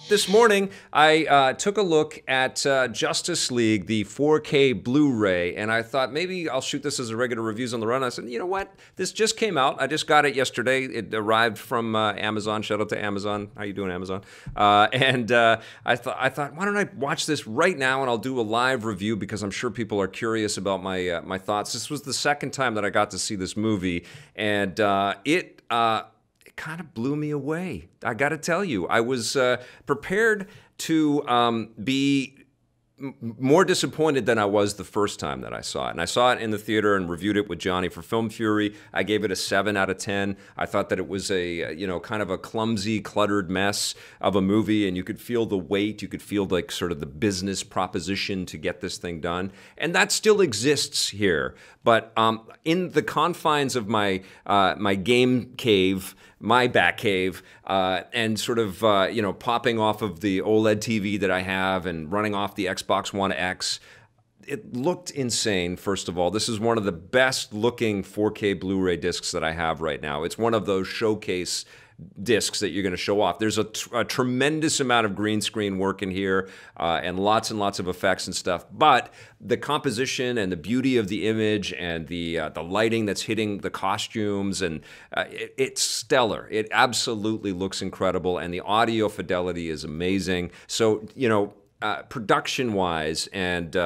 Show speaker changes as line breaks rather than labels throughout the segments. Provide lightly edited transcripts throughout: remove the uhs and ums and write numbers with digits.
this morning, I took a look at Justice League, the 4K Blu-ray, and I thought maybe I'll shoot this as a regular reviews on the run. I said, you know what? This just came out. I just got it yesterday. It arrived from Amazon. Shout out to Amazon. How you doing, Amazon? I thought, why don't I watch this right now, and I'll do a live review because I'm sure people are curious about my my thoughts. This was the second time that I got to see this movie, and it kind of blew me away. I got to tell you, I was prepared to be more disappointed than I was the first time that I saw it. And I saw it in the theater and reviewed it with Johnny for Film Fury. I gave it a 7 out of 10. I thought that it was a, kind of a clumsy, cluttered mess of a movie, and you could feel the weight. You could feel like sort of the business proposition to get this thing done. And that still exists here. But in the confines of my my game cave, my back cave, and sort of, popping off of the OLED TV that I have and running off the Xbox One X, it looked insane, first of all. This is one of the best looking 4K Blu-ray discs that I have right now. It's one of those showcase discs that you're going to show off. There's a tremendous amount of green screen work in here and lots of effects and stuff. But the composition and the beauty of the image and the lighting that's hitting the costumes, and it's stellar. It absolutely looks incredible, and the audio fidelity is amazing. So, production-wise and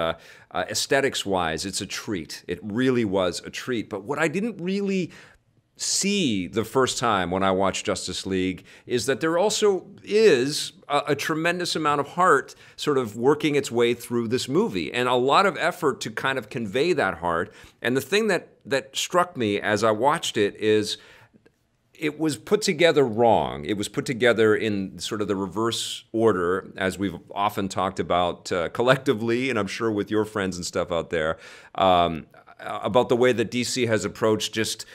aesthetics-wise, it's a treat. It really was a treat. But what I didn't really see the first time when I watched Justice League is that there also is a tremendous amount of heart sort of working its way through this movie, and a lot of effort to kind of convey that heart. And the thing that struck me as I watched it is it was put together wrong. It was put together in sort of the reverse order, as we've often talked about collectively, and I'm sure with your friends and stuff out there, about the way that DC has approached just,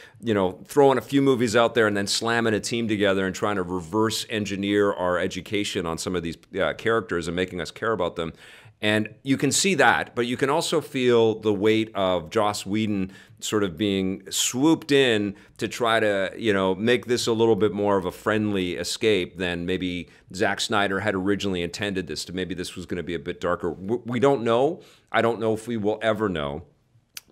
throwing a few movies out there and then slamming a team together and trying to reverse engineer our education on some of these characters and making us care about them. And you can see that, but you can also feel the weight of Joss Whedon sort of being swooped in to try to, make this a little bit more of a friendly escape than maybe Zack Snyder had originally intended this to. Maybe this was going to be a bit darker. We don't know. I don't know if we will ever know.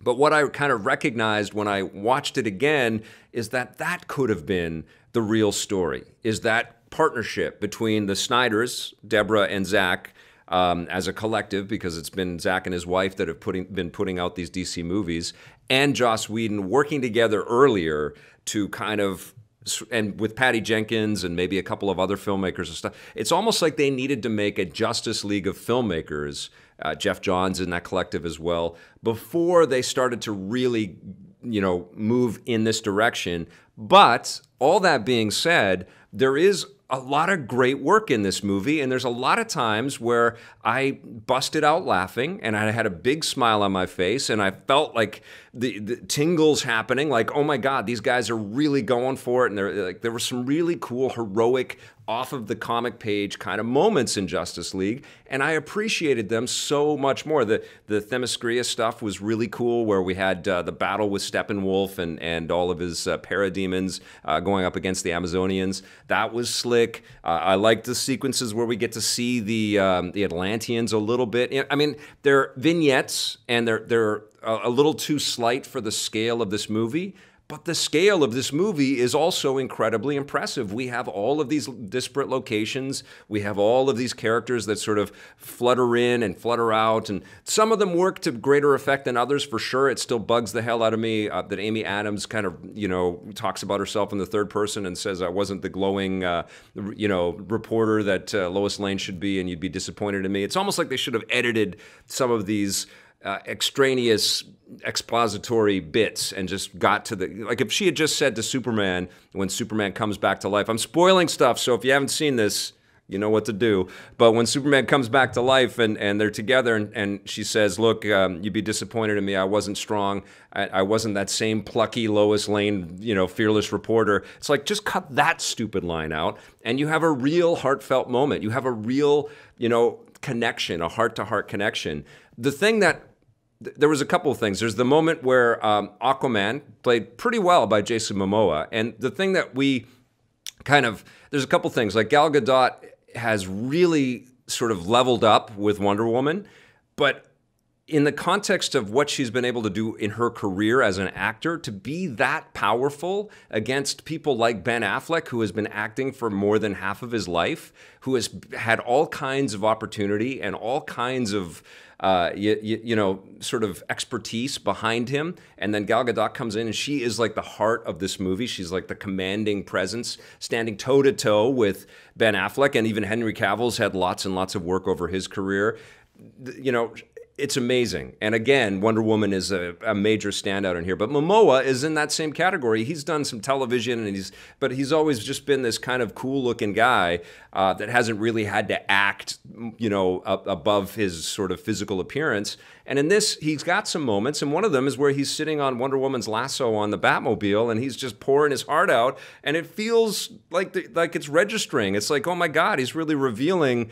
But what I kind of recognized when I watched it again is that that could have been the real story, is that partnership between the Snyders, Deborah and Zack, as a collective, because it's been Zack and his wife that have been putting out these DC movies, and Joss Whedon working together earlier to kind of, and with Patty Jenkins and maybe a couple of other filmmakers and stuff. It's almost like they needed to make a Justice League of filmmakers, Jeff Johns in that collective as well, before they started to really, move in this direction. But all that being said, there is a lot of great work in this movie, and there's a lot of times where I busted out laughing, and I had a big smile on my face, and I felt like the tingles happening, like, oh my God, these guys are really going for it, and there were some really cool, heroic, off of the comic page kind of moments in Justice League, and I appreciated them so much more. The Themyscira stuff was really cool, where we had the battle with Steppenwolf and all of his parademons going up against the Amazonians. That was slick. I liked the sequences where we get to see the Atlanteans a little bit. I mean, they're vignettes, and they're a little too slight for the scale of this movie. But the scale of this movie is also incredibly impressive. We have all of these disparate locations. We have all of these characters that sort of flutter in and flutter out. And some of them work to greater effect than others, for sure. It still bugs the hell out of me that Amy Adams kind of, talks about herself in the third person and says, I wasn't the glowing, reporter that Lois Lane should be, and you'd be disappointed in me. It's almost like they should have edited some of these extraneous expository bits and just got to like if she had just said to Superman when Superman comes back to life, I'm spoiling stuff, so if you haven't seen this, you know what to do. But when Superman comes back to life and they're together and she says, look, you'd be disappointed in me. I wasn't strong. I wasn't that same plucky Lois Lane, fearless reporter. It's like, just cut that stupid line out and you have a real heartfelt moment. You have a real, connection, a heart-to-heart connection. The thing that there was a couple of things. There's the moment where Aquaman, played pretty well by Jason Momoa, and the thing that we there's a couple things, like Gal Gadot has really sort of leveled up with Wonder Woman, but in the context of what she's been able to do in her career as an actor, to be that powerful against people like Ben Affleck, who has been acting for more than half of his life, who has had all kinds of opportunity and all kinds of sort of expertise behind him. And then Gal Gadot comes in and she is like the heart of this movie. She's like the commanding presence, standing toe to toe with Ben Affleck. And even Henry Cavill's had lots and lots of work over his career. You know, it's amazing. And again, Wonder Woman is a major standout in here. But Momoa is in that same category. He's done some television, and but he's always just been this kind of cool-looking guy that hasn't really had to act, you know, above his sort of physical appearance. And in this, he's got some moments, and one of them is where he's sitting on Wonder Woman's lasso on the Batmobile, and he's just pouring his heart out, and it feels like it's registering. It's like, oh my God, he's really revealing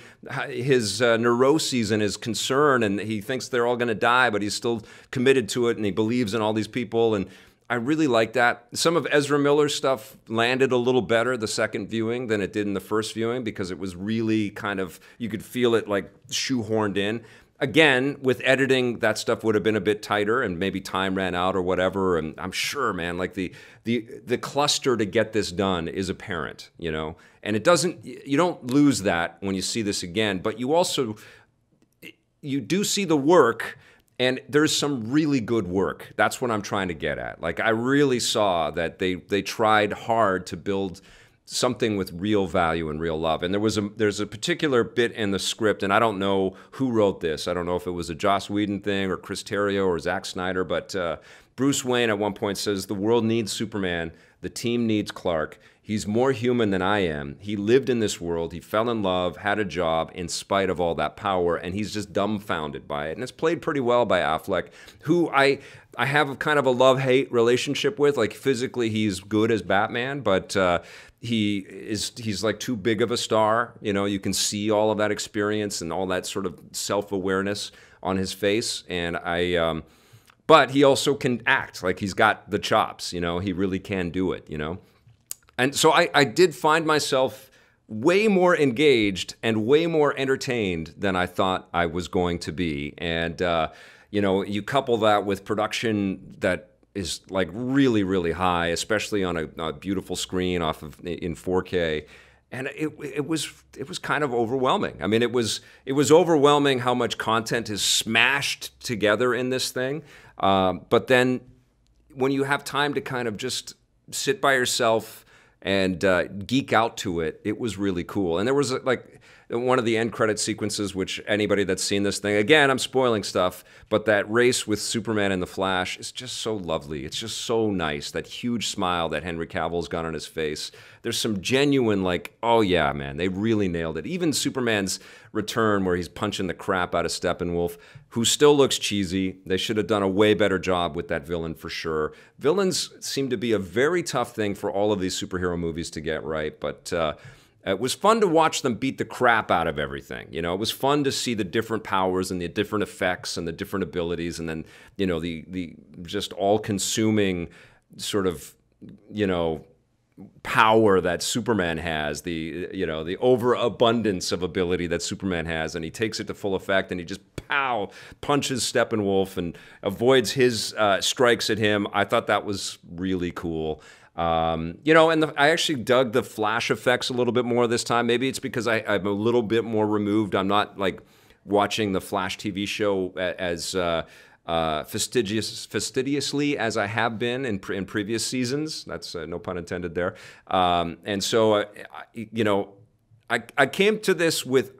his neuroses and his concern, and he thinks they're all going to die, but he's still committed to it, and he believes in all these people, and I really like that. Some of Ezra Miller's stuff landed a little better the second viewing than it did in the first viewing, because it was really kind of, you could feel it like shoehorned in. Again, with editing, that stuff would have been a bit tighter, and maybe time ran out or whatever. And I'm sure, man, like the cluster to get this done is apparent, you know. And you don't lose that when you see this again, but you do see the work, and there's some really good work. That's what I'm trying to get at. Like, I really saw that they tried hard to build something with real value and real love. And there's a particular bit in the script, and I don't know who wrote this. I don't know if it was a Joss Whedon thing or Chris Terrio or Zack Snyder, but Bruce Wayne at one point says, "The world needs Superman. The team needs Clark. He's more human than I am. He lived in this world. He fell in love, had a job in spite of all that power, and he's just dumbfounded by it." And it's played pretty well by Affleck, who I have kind of a love-hate relationship with. Like, physically, he's good as Batman, but he's like too big of a star. You know, you can see all of that experience and all that sort of self-awareness on his face. And but he also can act. Like, he's got the chops, you know, he really can do it, you know. And so I did find myself way more engaged and way more entertained than I thought I was going to be. And, you know, you couple that with production that is like really, really high, especially on a beautiful screen in 4K. And it was kind of overwhelming. I mean, it was overwhelming how much content is smashed together in this thing. But then when you have time to kind of just sit by yourself and geek out to it, it was really cool. And there was like one of the end credit sequences, which anybody that's seen this thing, again, I'm spoiling stuff, but that race with Superman and the Flash is just so lovely. It's just so nice. That huge smile that Henry Cavill's got on his face. There's some genuine, like, oh yeah, man, they really nailed it. Even Superman's return, where he's punching the crap out of Steppenwolf, who still looks cheesy. They should have done a way better job with that villain for sure. Villains seem to be a very tough thing for all of these superhero movies to get right, but it was fun to watch them beat the crap out of everything. You know, it was fun to see the different powers and the different effects and the different abilities, and then, you know, the just all-consuming sort of, you know, power that Superman has, the overabundance of ability that Superman has, and he takes it to full effect, and he just punches Steppenwolf and avoids his strikes at him. I thought that was really cool. You know, and I actually dug the flash effects a little bit more this time. Maybe it's because I'm a little bit more removed. I'm not like watching the Flash TV show as fastidiously as I have been in previous seasons. That's no pun intended there. And so, you know, I came to this with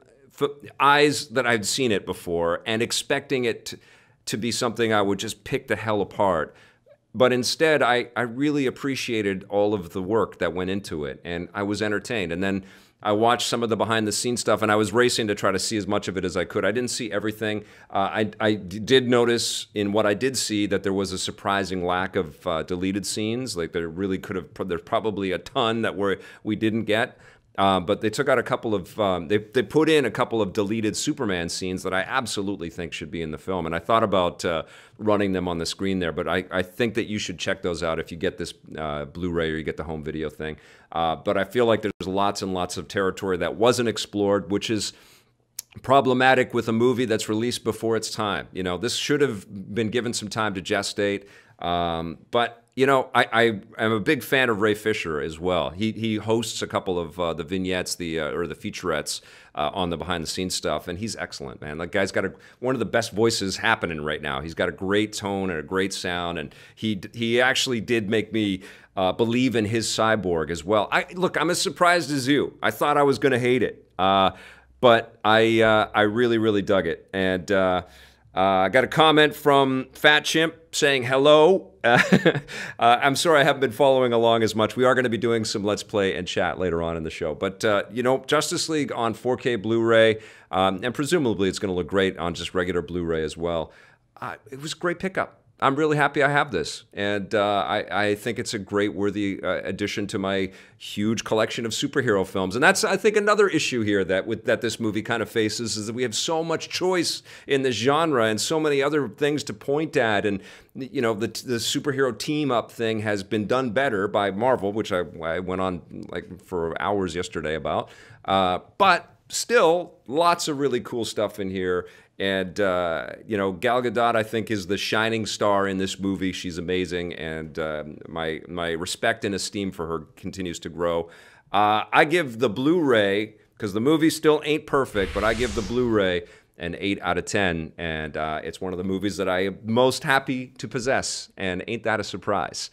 eyes that I'd seen it before and expecting it to be something I would just pick the hell apart. But instead, I really appreciated all of the work that went into it, and I was entertained. And then I watched some of the behind-the-scenes stuff, and I was racing to try to see as much of it as I could. I didn't see everything. I did notice in what I did see that there was a surprising lack of deleted scenes. Like, there really could have, there's probably a ton that we didn't get. But they took out a couple of they put in a couple of deleted Superman scenes that I absolutely think should be in the film. And I thought about running them on the screen there, but I think that you should check those out if you get this Blu-ray or you get the home video thing. But I feel like there's lots and lots of territory that wasn't explored, which is problematic with a movie that's released before its time. You know, this should have been given some time to gestate. But you know, I am a big fan of Ray Fisher as well. He hosts a couple of the vignettes, or the featurettes on the behind the scenes stuff, and he's excellent, man. That guy's got one of the best voices happening right now. He's got a great tone and a great sound, and he actually did make me believe in his cyborg as well. Look, I'm as surprised as you. I thought I was going to hate it, but I really, really dug it. And I got a comment from Fat Chimp saying hello. I'm sorry I haven't been following along as much. We are going to be doing some Let's Play and chat later on in the show. But, you know, Justice League on 4K Blu-ray, and presumably it's going to look great on just regular Blu-ray as well. It was a great pickup. I'm really happy I have this, and I think it's a great, worthy addition to my huge collection of superhero films. And that's, I think, another issue here that this movie kind of faces, is that we have so much choice in the genre and so many other things to point at. And you know, the superhero team-up thing has been done better by Marvel, which I went on like for hours yesterday about. But still, lots of really cool stuff in here. And, you know, Gal Gadot, I think, is the shining star in this movie. She's amazing, and my respect and esteem for her continues to grow. I give the Blu-ray, because the movie still ain't perfect, but I give the Blu-ray an 8 out of 10, and it's one of the movies that I am most happy to possess, and ain't that a surprise?